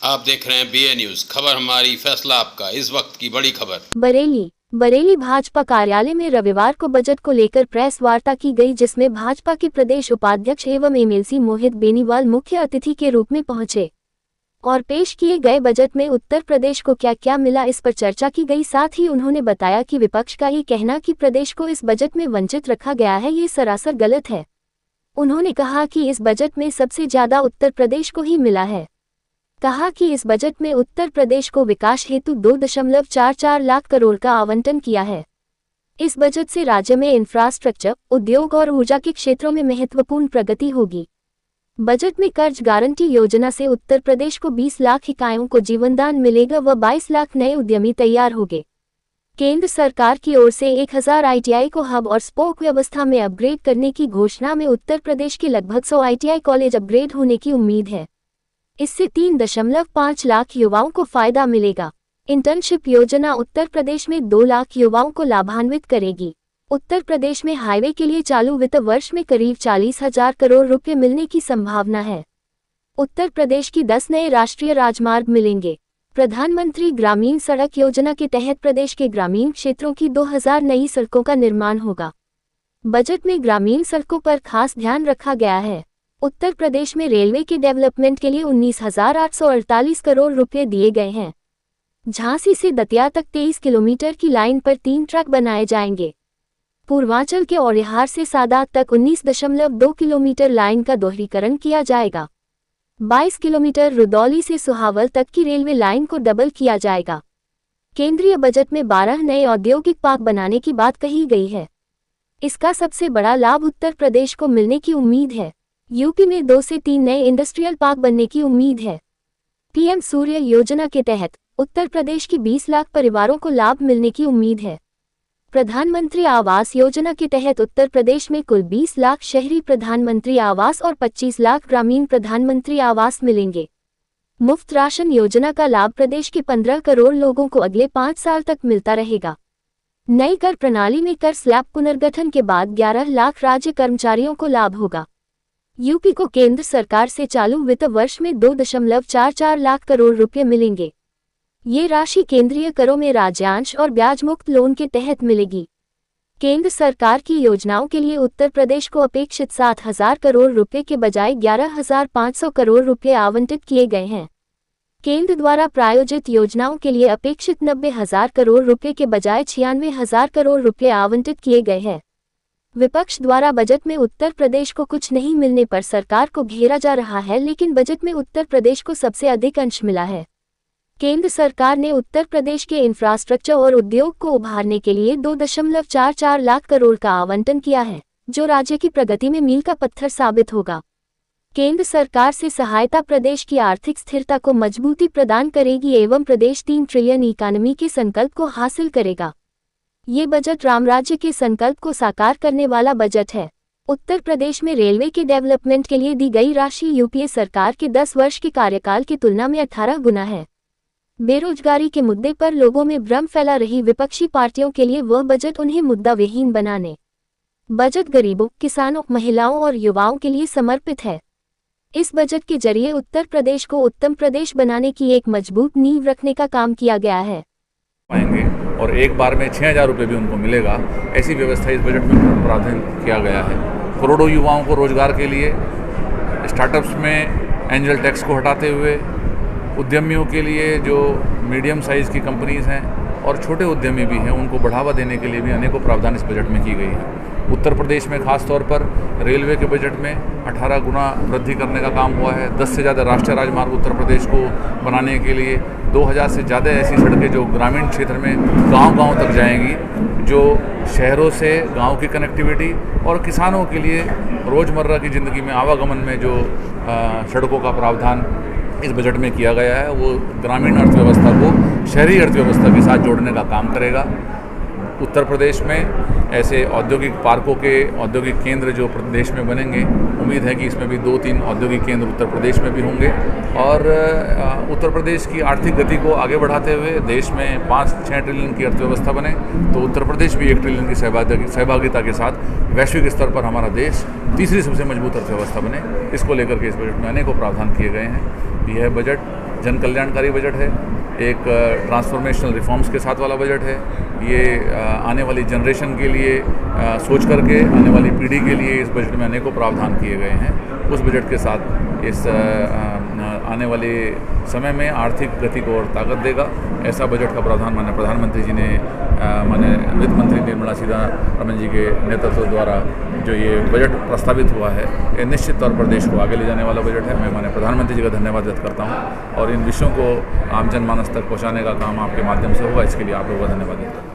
आप देख रहे हैं BA न्यूज, खबर हमारी फैसला आपका। इस वक्त की बड़ी खबर। बरेली भाजपा कार्यालय में रविवार को बजट को लेकर प्रेस वार्ता की गई, जिसमें भाजपा के प्रदेश उपाध्यक्ष एवं MLC मोहित बेनीवाल मुख्य अतिथि के रूप में पहुंचे और पेश किए गए बजट में उत्तर प्रदेश को क्या क्या मिला, इस पर चर्चा की गई। साथ ही उन्होंने बताया कि विपक्ष का ये कहना कि प्रदेश को इस बजट में वंचित रखा गया है, ये सरासर गलत है। उन्होंने कहा कि इस बजट में सबसे ज्यादा उत्तर प्रदेश को ही मिला है। कहा कि इस बजट में उत्तर प्रदेश को विकास हेतु 2.44 लाख करोड़ का आवंटन किया है। इस बजट से राज्य में इंफ्रास्ट्रक्चर, उद्योग और ऊर्जा के क्षेत्रों में महत्वपूर्ण प्रगति होगी। बजट में कर्ज गारंटी योजना से उत्तर प्रदेश को 20 लाख इकाइयों को जीवनदान मिलेगा व 22 लाख नए उद्यमी तैयार होंगे। केंद्र सरकार की ओर से 1000 ITI को हब और स्पोक व्यवस्था में अपग्रेड करने की घोषणा में उत्तर प्रदेश के लगभग 100 ITI कॉलेज अपग्रेड होने की उम्मीद है। इससे 3.5 लाख युवाओं को फायदा मिलेगा। इंटर्नशिप योजना उत्तर प्रदेश में 2 लाख युवाओं को लाभान्वित करेगी। उत्तर प्रदेश में हाईवे के लिए चालू वित्त वर्ष में करीब 40,000 करोड़ रुपए मिलने की संभावना है। उत्तर प्रदेश की 10 नए राष्ट्रीय राजमार्ग मिलेंगे। प्रधानमंत्री ग्रामीण सड़क योजना के तहत प्रदेश के ग्रामीण क्षेत्रों की 2000 नई सड़कों का निर्माण होगा। बजट में ग्रामीण सड़कों पर खास ध्यान रखा गया है। उत्तर प्रदेश में रेलवे के डेवलपमेंट के लिए 19,848 करोड़ रुपए दिए गए हैं। झांसी से दतिया तक 23 किलोमीटर की लाइन पर 3 ट्रैक बनाए जाएंगे। पूर्वांचल के औरिहार से सादात तक 19.2 किलोमीटर लाइन का दोहरीकरण किया जाएगा। 22 किलोमीटर रुदौली से सुहावल तक की रेलवे लाइन को डबल किया जाएगा। केंद्रीय बजट में 12 नए औद्योगिक पार्क बनाने की बात कही गई है। इसका सबसे बड़ा लाभ उत्तर प्रदेश को मिलने की उम्मीद है। यूपी में 2 से 3 नए इंडस्ट्रियल पार्क बनने की उम्मीद है। PM सूर्य योजना के तहत उत्तर प्रदेश की 20 लाख परिवारों को लाभ मिलने की उम्मीद है। प्रधानमंत्री आवास योजना के तहत उत्तर प्रदेश में कुल 20 लाख शहरी प्रधानमंत्री आवास और 25 लाख ग्रामीण प्रधानमंत्री आवास मिलेंगे। मुफ्त राशन योजना का लाभ प्रदेश के 15 करोड़ लोगों को अगले 5 साल तक मिलता रहेगा। नई कर प्रणाली में कर स्लैब पुनर्गठन के बाद 11 लाख राज्य कर्मचारियों को लाभ होगा। यूपी को केंद्र सरकार से चालू वित्त वर्ष में 2.44 लाख करोड़ रुपए मिलेंगे। ये राशि केंद्रीय करों में राज्यांश और ब्याज मुक्त लोन के तहत मिलेगी। केंद्र सरकार की योजनाओं के लिए उत्तर प्रदेश को अपेक्षित 7,000 करोड़ रुपए के बजाय 11,500 करोड़ रुपए आवंटित किए गए हैं। केंद्र द्वारा प्रायोजित योजनाओं के लिए अपेक्षित 90,000 करोड़ रुपए के बजाय 96,000 करोड़ रुपए आवंटित किए गए हैं। विपक्ष द्वारा बजट में उत्तर प्रदेश को कुछ नहीं मिलने पर सरकार को घेरा जा रहा है, लेकिन बजट में उत्तर प्रदेश को सबसे अधिक अंश मिला है। केंद्र सरकार ने उत्तर प्रदेश के इंफ्रास्ट्रक्चर और उद्योग को उभारने के लिए 2.44 लाख करोड़ का आवंटन किया है, जो राज्य की प्रगति में मील का पत्थर साबित होगा। केंद्र सरकार से सहायता प्रदेश की आर्थिक स्थिरता को मजबूती प्रदान करेगी एवं प्रदेश 3 ट्रिलियन इकोनॉमी के संकल्प को हासिल करेगा। ये बजट राम राज्य के संकल्प को साकार करने वाला बजट है। उत्तर प्रदेश में रेलवे के डेवलपमेंट के लिए दी गई राशि यूपीए सरकार के 10 वर्ष के कार्यकाल की तुलना में 18 गुना है। बेरोजगारी के मुद्दे पर लोगों में भ्रम फैला रही विपक्षी पार्टियों के लिए वह बजट उन्हें मुद्दा विहीन बनाने। बजट गरीबों, किसानों, महिलाओं और युवाओं के लिए समर्पित है। इस बजट के जरिए उत्तर प्रदेश को उत्तम प्रदेश बनाने की एक मजबूत नींव रखने का काम किया गया है। और एक बार में 6,000 रुपये भी उनको मिलेगा, ऐसी व्यवस्था इस बजट में प्रावधान किया गया है। करोड़ों युवाओं को रोजगार के लिए स्टार्टअप्स में एंजल टैक्स को हटाते हुए उद्यमियों के लिए जो मीडियम साइज़ की कंपनीज़ हैं और छोटे उद्यमी भी हैं, उनको बढ़ावा देने के लिए भी अनेकों प्रावधान इस बजट में की गई है। उत्तर प्रदेश में खास तौर पर रेलवे के बजट में 18 गुना वृद्धि करने का काम हुआ है। 10 से ज़्यादा राष्ट्रीय राजमार्ग उत्तर प्रदेश को बनाने के लिए 2000 से ज़्यादा ऐसी सड़कें जो ग्रामीण क्षेत्र में गांव-गांव तक जाएंगी, जो शहरों से गांव की कनेक्टिविटी और किसानों के लिए रोज़मर्रा की ज़िंदगी में आवागमन में जो सड़कों का प्रावधान इस बजट में किया गया है, वो ग्रामीण अर्थव्यवस्था को शहरी अर्थव्यवस्था के साथ जोड़ने का काम करेगा। उत्तर प्रदेश में ऐसे औद्योगिक पार्कों के औद्योगिक केंद्र जो प्रदेश में बनेंगे, उम्मीद है कि इसमें भी 2-3 औद्योगिक केंद्र उत्तर प्रदेश में भी होंगे और उत्तर प्रदेश की आर्थिक गति को आगे बढ़ाते हुए देश में 5-6 ट्रिलियन की अर्थव्यवस्था बने तो उत्तर प्रदेश भी 1 ट्रिलियन की सहभागिता के साथ वैश्विक स्तर पर हमारा देश तीसरी सबसे मजबूत अर्थव्यवस्था बने। इसको लेकर के इस बजट में अनेकों प्रावधान किए गए हैं। यह बजट जन कल्याणकारी बजट है, एक ट्रांसफॉर्मेशनल रिफॉर्म्स के साथ वाला बजट है। ये आने वाली जनरेशन के लिए सोच करके, आने वाली पीढ़ी के लिए इस बजट में अनेकों प्रावधान किए गए हैं। उस बजट के साथ इस आने वाले समय में आर्थिक गति को और ताकत देगा, ऐसा बजट का प्रावधान माननीय प्रधानमंत्री जी ने माननीय वित्त मंत्री निर्मला सीतारमण जी के नेतृत्व द्वारा जो ये बजट प्रस्तावित हुआ है, ये निश्चित तौर पर देश को आगे ले जाने वाला बजट है। मैं माननीय प्रधानमंत्री जी का धन्यवाद व्यक्त करता हूँ और इन विषयों को आम जनमानस तक पहुँचाने का काम आपके माध्यम से होगा, इसके लिए आप लोगों का धन्यवाद देता हूँ।